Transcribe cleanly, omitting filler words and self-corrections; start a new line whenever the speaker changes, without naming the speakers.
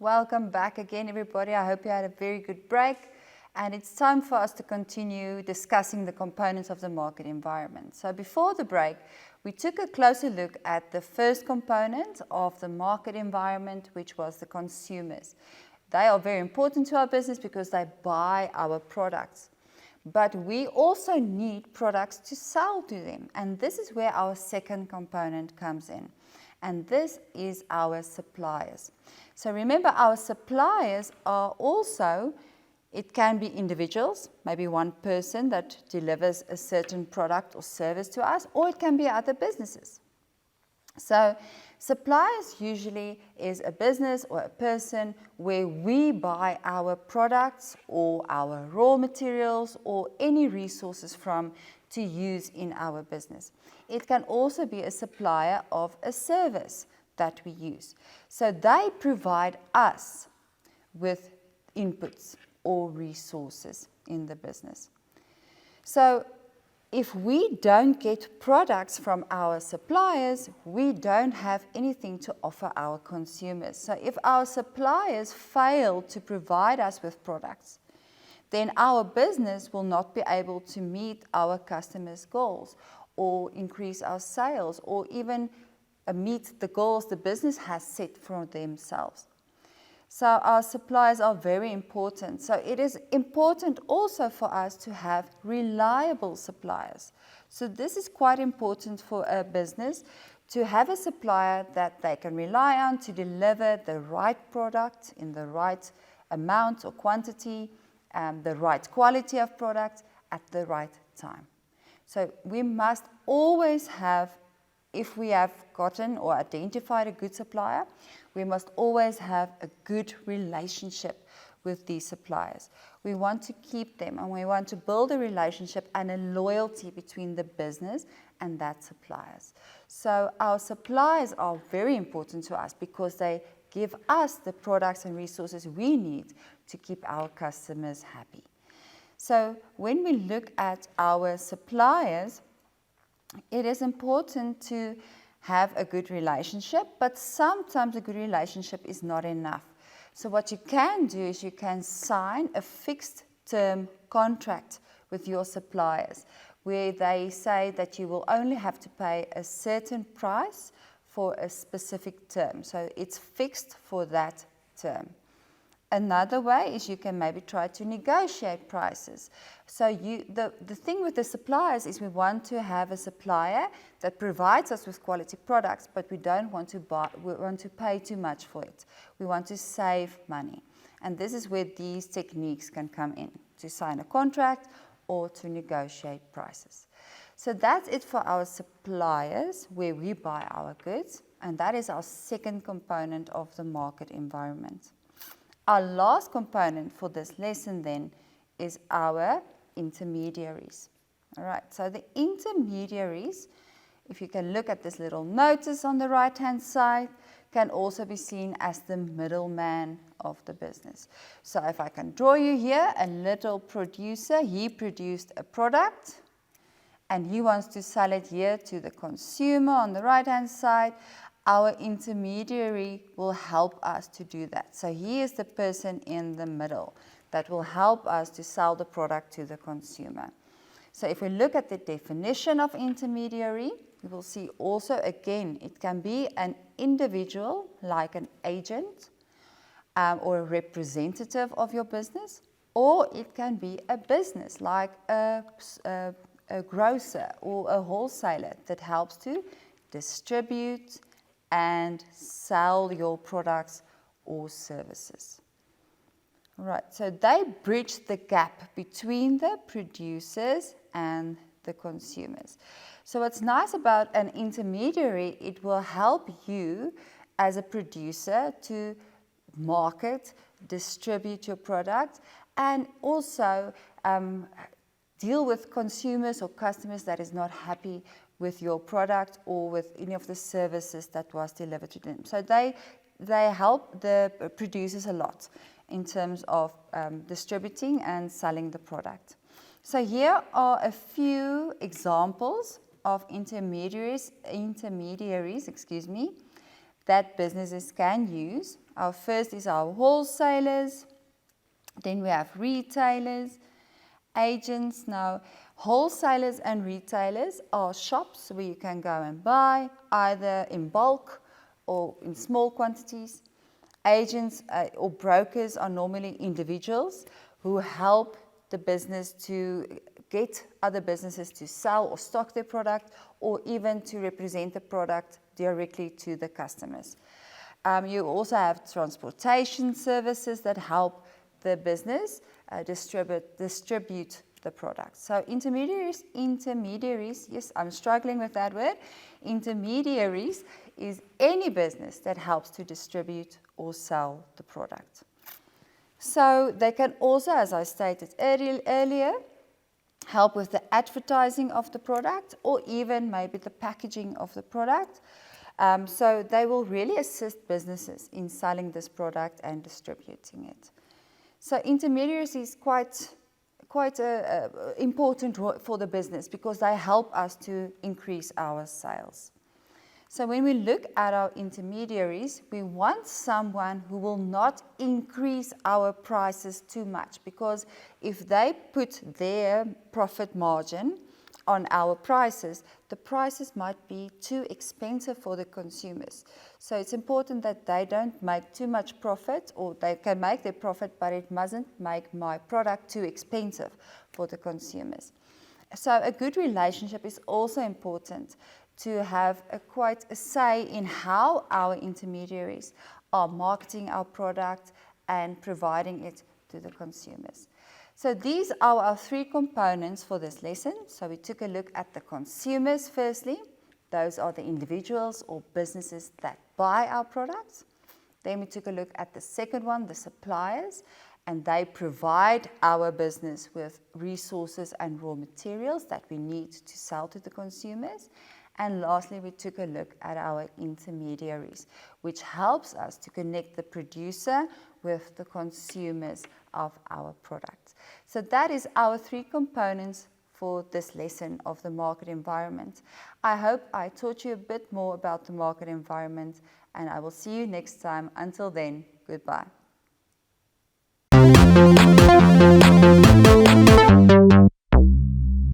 Welcome back again, everybody. I hope you had a very good break. And it's time for us to continue discussing the components of the market environment. So before the break, we took a closer look at the first component of the market environment, which was the consumers. They are very important to our business because they buy our products. But we also need products to sell to them. And this is where our second component comes in. And this is our suppliers. So remember, our suppliers are also, it can be individuals, maybe one person that delivers a certain product or service to us, or it can be other businesses. So suppliers usually is a business or a person where we buy our products or our raw materials or any resources from to use in our business. It can also be a supplier of a service that we use. So they provide us with inputs or resources in the business. So if we don't get products from our suppliers, we don't have anything to offer our consumers. So if our suppliers fail to provide us with products, then our business will not be able to meet our customers' goals or increase our sales or even meet the goals the business has set for themselves. So our suppliers are very important. So it is important also for us to have reliable suppliers. So this is quite important for a business to have a supplier that they can rely on to deliver the right product in the right amount or quantity, the right quality of product at the right time. So we must always have, if we have gotten or identified a good supplier, we must always have a good relationship with these suppliers. We want to keep them and we want to build a relationship and a loyalty between the business and that suppliers. So our suppliers are very important to us because they give us the products and resources we need to keep our customers happy. So when we look at our suppliers, it is important to have a good relationship, but sometimes a good relationship is not enough. So what you can do is you can sign a fixed term contract with your suppliers where they say that you will only have to pay a certain price for a specific term. So it's fixed for that term. Another way is you can maybe try to negotiate prices. So the thing with the suppliers is we want to have a supplier that provides us with quality products, but we don't want to want to pay too much for it. We want to save money. And this is where these techniques can come in, to sign a contract or to negotiate prices. So that's it for our suppliers, where we buy our goods, and that is our second component of the market environment. Our last component for this lesson then is our intermediaries. All right, so the intermediaries, if you can look at this little notice on the right-hand side, can also be seen as the middleman of the business. So if I can draw you here, a little producer, he produced a product and he wants to sell it here to the consumer on the right-hand side. Our intermediary will help us to do that. So he is the person in the middle that will help us to sell the product to the consumer. So if we look at the definition of intermediary, we will see also again, it can be an individual like an agent or a representative of your business, or it can be a business like a grocer or a wholesaler that helps to distribute and sell your products or services. Right, so they bridge the gap between the producers and the consumers. So what's nice about an intermediary, it will help you as a producer to market, distribute your product, and also deal with consumers or customers that is not happy with your product or with any of the services that was delivered to them. So they help the producers a lot in terms of distributing and selling the product. So here are a few examples of intermediaries, that businesses can use. Our first is our wholesalers, then we have retailers, agents. Now, wholesalers and retailers are shops where you can go and buy either in bulk or in small quantities. Agents or brokers are normally individuals who help the business to get other businesses to sell or stock their product, or even to represent the product directly to the customers. You also have transportation services that help the business distribute the product. So intermediaries, yes, I'm struggling with that word. Intermediaries is any business that helps to distribute or sell the product. So they can also, as I stated earlier, help with the advertising of the product, or even maybe the packaging of the product. So they will really assist businesses in selling this product and distributing it. So intermediaries is quite important for the business, because they help us to increase our sales. So when we look at our intermediaries, we want someone who will not increase our prices too much, because if they put their profit margin on our prices, the prices might be too expensive for the consumers. So it's important that they don't make too much profit, or they can make their profit, but it mustn't make my product too expensive for the consumers. So a good relationship is also important, to have quite a say in how our intermediaries are marketing our product and providing it to the consumers. So these are our three components for this lesson. So we took a look at the consumers firstly. Those are the individuals or businesses that buy our products. Then we took a look at the second one, the suppliers, and they provide our business with resources and raw materials that we need to sell to the consumers. And lastly, we took a look at our intermediaries, which helps us to connect the producer with the consumers of our products. So that is our three components for this lesson of the market environment. I hope I taught you a bit more about the market environment, and I will see you next time. Until then, goodbye.